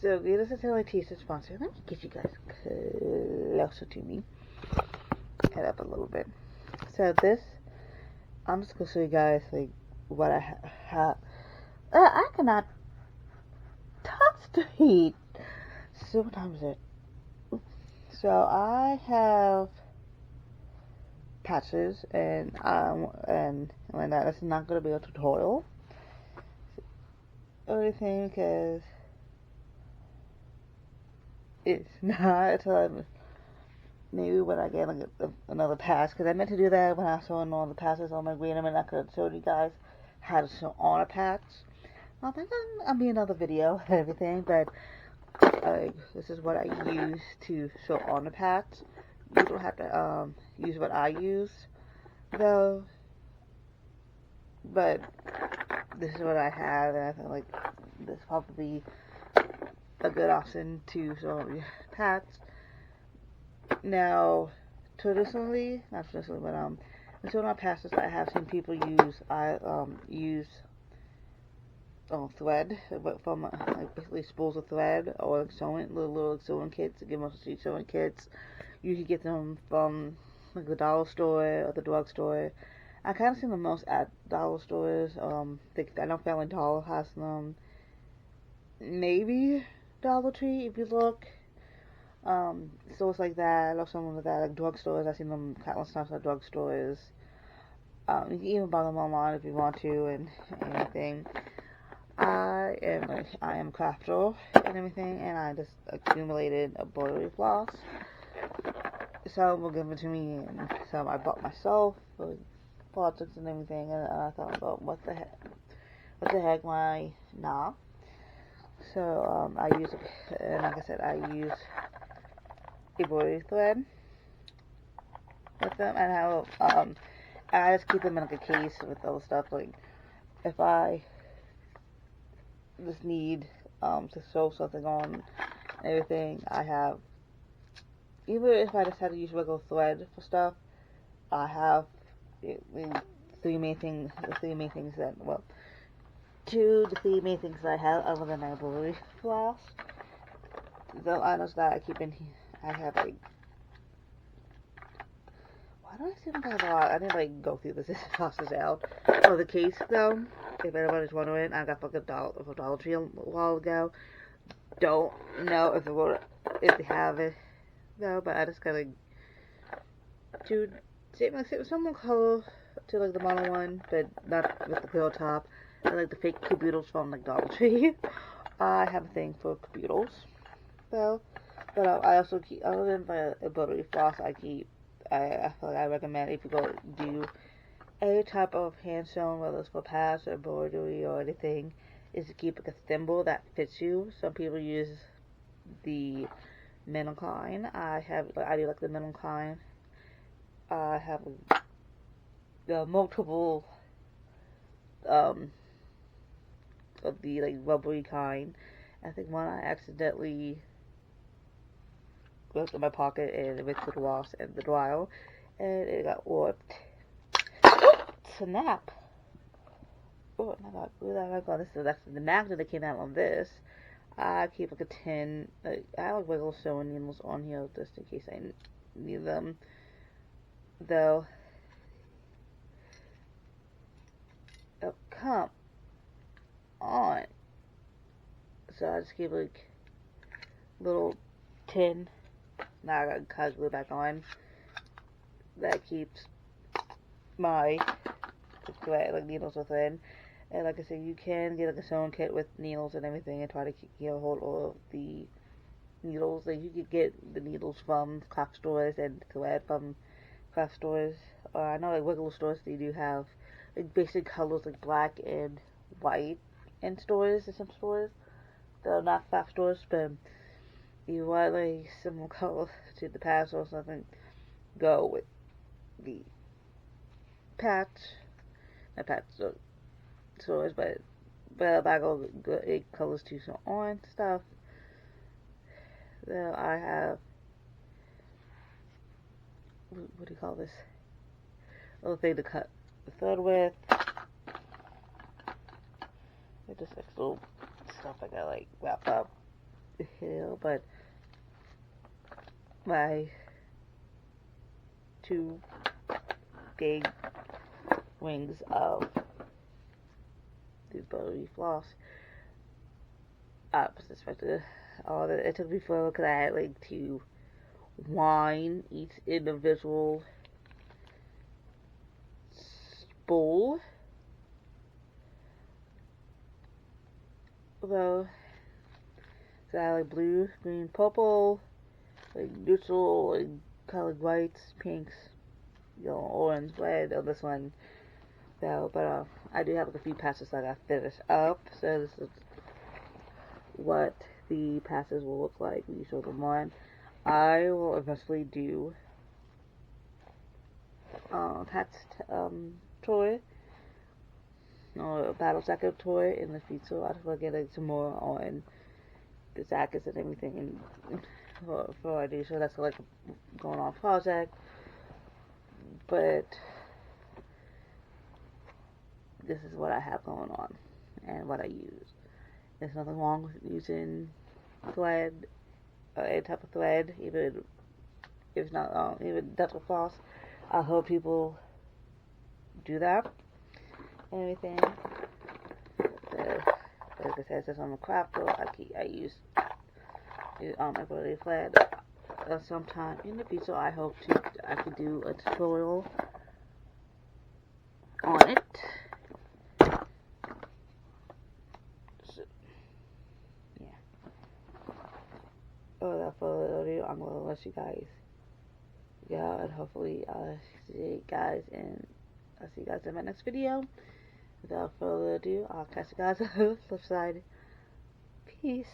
So this is my t-shirt sponsor. Let me get you guys closer to me. Head up a little bit. So this, I'm just gonna show you guys like what I have. I cannot talk straight. So what time is it? So I have patches, and when that is not gonna be a tutorial. Everything because it's not. Maybe when I get like another pass, because I meant to do that when I saw all the passes on my wait a minute, I could have showed you guys how to sew on a patch. I think I'll be another video and everything, but this is what I use to sew on the patch. You don't have to use what I use though, but this is what I have, and I feel like this is probably a good option to sew on your patch. Now, traditionally, not traditionally, but in some of my patches I have seen people use, use thread, but from like basically spools of thread, or like sewing little sewing kits. Give them sewing kits. You can get them from like the dollar store or the drugstore. I kind of see them most at dollar stores. I know Family Dollar has them. Maybe Dollar Tree if you look. Stores like that, or something like that, like drugstores. I've seen them countless times at drugstores. You can even buy them online if you want to, and anything. I am a crafter and everything, and I just accumulated a embroidery floss. Some were given to me, and some I bought myself for projects and everything. And I thought about what the heck, why not? So I use, and like I said, I use embroidery thread with them, and I just keep them in like a case with all the stuff. Like if I just need to sew something on and everything, I have, even if I just had to use regular thread for stuff, I have the three main things that, well, the three main things that I have other than my embroidery floss. The items that I keep in here, I have like, why do I seem to have a lot? I need to like go through this process out. Oh, the case though, if anybody's wondering, I got like a Dollar Tree a while ago. Don't know if they have it though, but I just got like similar color to like the model one, but not with the pearl top. I like the fake caboodles from like Dollar Tree. I have a thing for caboodles though, but I also keep, other than my embroidery floss, I feel like I recommend if you go do any type of hand sewn, whether it's for patch or embroidery or anything, is to keep like a thimble that fits you. Some people use the minimum kind. I do like the minimum kind. I have the multiple of the like rubbery kind. I think one I accidentally left in my pocket and it went to the wash and the dryer, and it got warped. Snap! Oh my god! That's the magnet that came out on this. I keep like a tin. I have like regular sewing needles on here just in case I need them. Though, oh come on! So I just keep like little tin. Now I got cut glue back on. That keeps my thread, like needles with thread. And like I said, you can get like a sewing kit with needles and everything, and try to get a hold of the needles. Like you could get the needles from craft stores and thread from craft stores. I know like regular stores they do have like basic colors like black and white in stores and some stores. They're not craft stores, but you want like similar color to the patch or something, go with the patch. Not patch stores, but I go good colors to sew on stuff. Then I have, what do you call this? Little thing to cut the thread with. It's just like little stuff I gotta like wrap up hill, but my 2 big rings of the embroidery floss. I suspected all that. It took me forever because I had like to wind each individual spool. So I had like blue, green, purple, like neutral, like colored whites, pinks, orange, red on this one. So, but I do have like a few patches that I finished up. So this is what the patches will look like when you show them on. I will eventually do patched toy or a battle jacket toy in the future. I just want to get like some more on the jackets and everything and for I do. So that's like a going on project. But this is what I have going on and what I use. There's nothing wrong with using thread, any type of thread, even if it's not even dental floss. I hope people do that and everything. So, like I said, since I'm a crafter, I use embroidery thread. Sometime in the future, I hope I could do a tutorial on it. So, yeah. Without further ado, I'm gonna let you guys go, and hopefully see you guys in my next video. Without further ado, I'll catch you guys on the flip side. Peace.